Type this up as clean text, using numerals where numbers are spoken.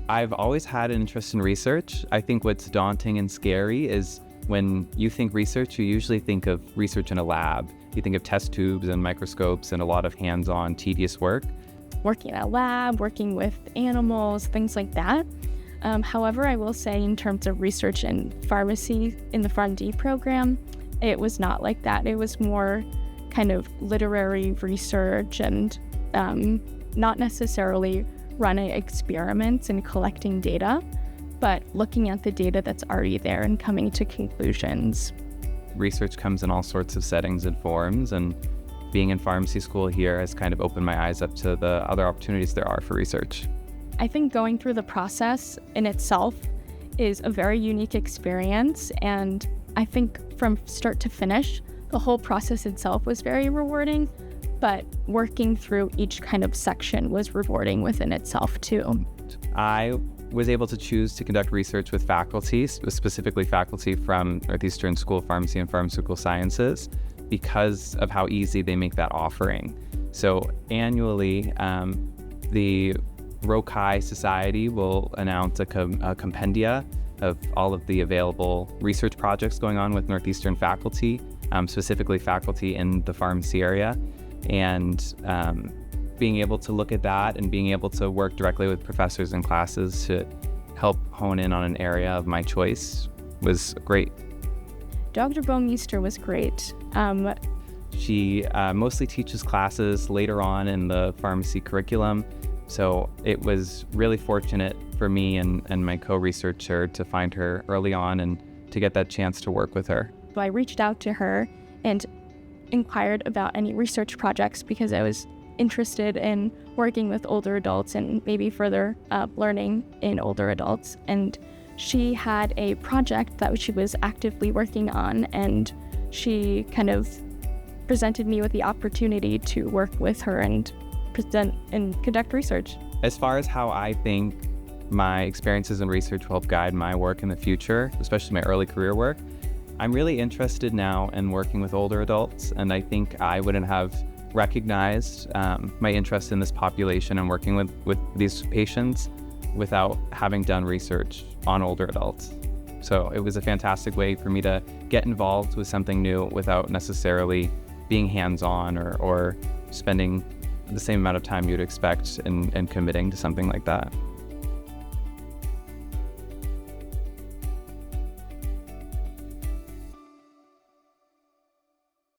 I've always had an interest in research. I think what's daunting and scary is when you think research, you usually think of research in a lab. You think of test tubes and microscopes and a lot of hands-on, tedious work. Working in a lab, working with animals, things like that. However, I will say in terms of research in pharmacy in the PharmD program, it was not like that. It was more kind of literary research and not necessarily running experiments and collecting data, but looking at the data that's already there and coming to conclusions. Research comes in all sorts of settings and forms, and being in pharmacy school here has kind of opened my eyes up to the other opportunities there are for research. I think going through the process in itself is a very unique experience, and I think from start to finish, the whole process itself was very rewarding, but working through each kind of section was rewarding within itself too. I was able to choose to conduct research with faculty, specifically faculty from Northeastern School of Pharmacy and Pharmaceutical Sciences, because of how easy they make that offering. So annually, the Rokai Society will announce a compendia of all of the available research projects going on with Northeastern faculty, specifically faculty in the pharmacy area. And being able to look at that and being able to work directly with professors in classes to help hone in on an area of my choice was great. Dr. Baumeister was great. She mostly teaches classes later on in the pharmacy curriculum, so it was really fortunate for me and my co-researcher to find her early on and to get that chance to work with her. So I reached out to her and inquired about any research projects because I was interested in working with older adults and maybe further learning in older adults. And she had a project that she was actively working on, and she kind of presented me with the opportunity to work with her and present and conduct research. As far as how I think my experiences in research will help guide my work in the future, especially my early career work, I'm really interested now in working with older adults, and I think I wouldn't have recognized my interest in this population and working with these patients without having done research on older adults. So it was a fantastic way for me to get involved with something new without necessarily being hands-on or spending the same amount of time you'd expect in committing to something like that.